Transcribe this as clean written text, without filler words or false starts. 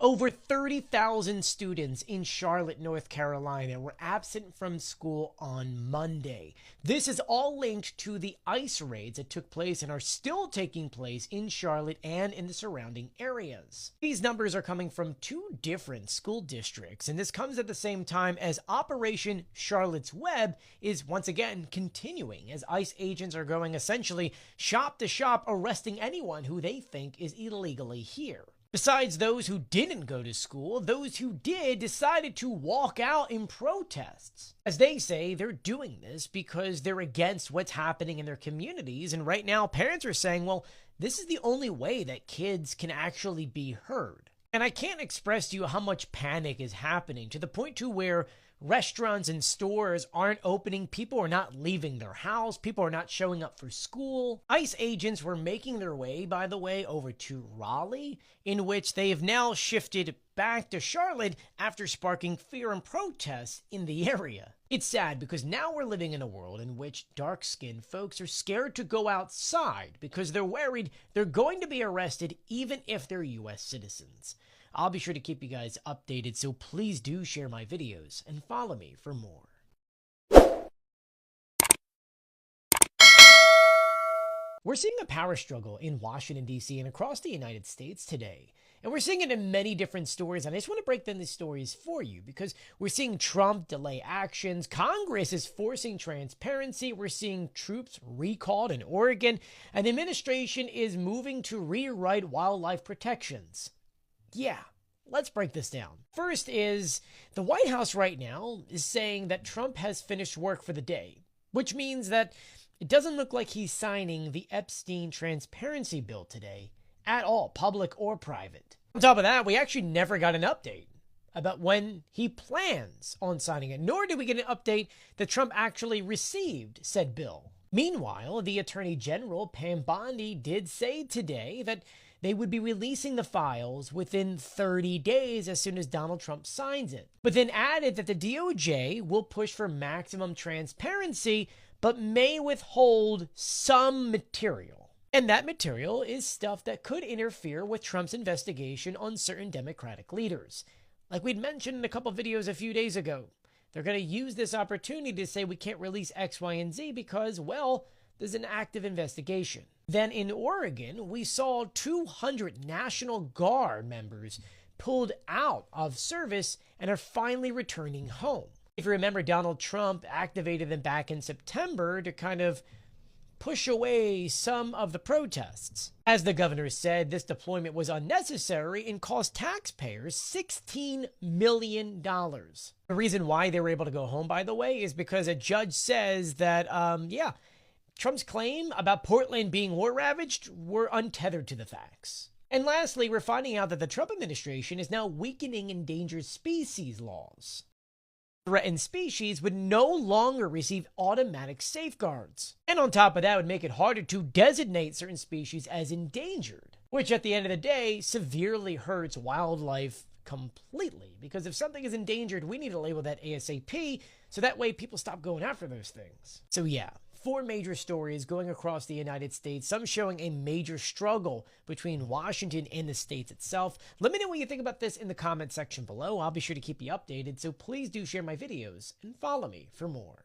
Over 30,000 students in Charlotte, North Carolina were absent from school on Monday. This is all linked to the ICE raids that took place and are still taking place in Charlotte and in the surrounding areas. These numbers are coming from two different school districts, and this comes at the same time as Operation Charlotte's Web is once again continuing as ICE agents are going essentially shop to shop, arresting anyone who they think is illegally here. Besides those who didn't go to school, those who did decided to walk out in protests. As they say, they're doing this because they're against what's happening in their communities, and right now parents are saying, well, this is the only way that kids can actually be heard. And I can't express to you how much panic is happening to the point to where restaurants and stores aren't opening, people are not leaving their house, people are not showing up for school. ICE agents were making their way, by the way, over to Raleigh, in which they have now shifted back to Charlotte after sparking fear and protests in the area. It's sad because now we're living in a world in which dark-skinned folks are scared to go outside because they're worried they're going to be arrested even if they're U.S. citizens. I'll be sure to keep you guys updated, so please do share my videos and follow me for more. We're seeing a power struggle in Washington, D.C. and across the United States today. And we're seeing it in many different stories, and I just want to break down these stories for you because we're seeing Trump delay actions, Congress is forcing transparency, we're seeing troops recalled in Oregon, and the administration is moving to rewrite wildlife protections. Yeah, let's break this down. First is the White House right now is saying that Trump has finished work for the day, which means that it doesn't look like he's signing the Epstein transparency bill today at all, public or private. On top of that, we actually never got an update about when he plans on signing it, nor did we get an update that Trump actually received said bill. Meanwhile, the Attorney General, Pam Bondi, did say today that they would be releasing the files within 30 days as soon as Donald Trump signs it, but then added that the DOJ will push for maximum transparency, but may withhold some material. And that material is stuff that could interfere with Trump's investigation on certain Democratic leaders. Like we'd mentioned in a couple videos a few days ago, they're going to use this opportunity to say we can't release X, Y, and Z because, well, there's an active investigation. Then in Oregon, we saw 200 National Guard members pulled out of service and are finally returning home. If you remember, Donald Trump activated them back in September to kind of push away some of the protests. As the governor said, this deployment was unnecessary and cost taxpayers $16 million. The reason why they were able to go home, by the way, is because a judge says that, Trump's claim about Portland being war-ravaged were untethered to the facts. And lastly, we're finding out that the Trump administration is now weakening endangered species laws. Threatened species would no longer receive automatic safeguards. And on top of that, would make it harder to designate certain species as endangered, which at the end of the day severely hurts wildlife completely. Because if something is endangered, we need to label that ASAP, so that way people stop going after those things. So yeah, 4 major stories going across the United States, some showing a major struggle between Washington and the states itself. Let me know what you think about this in the comment section below. I'll be sure to keep you updated, so please do share my videos and follow me for more.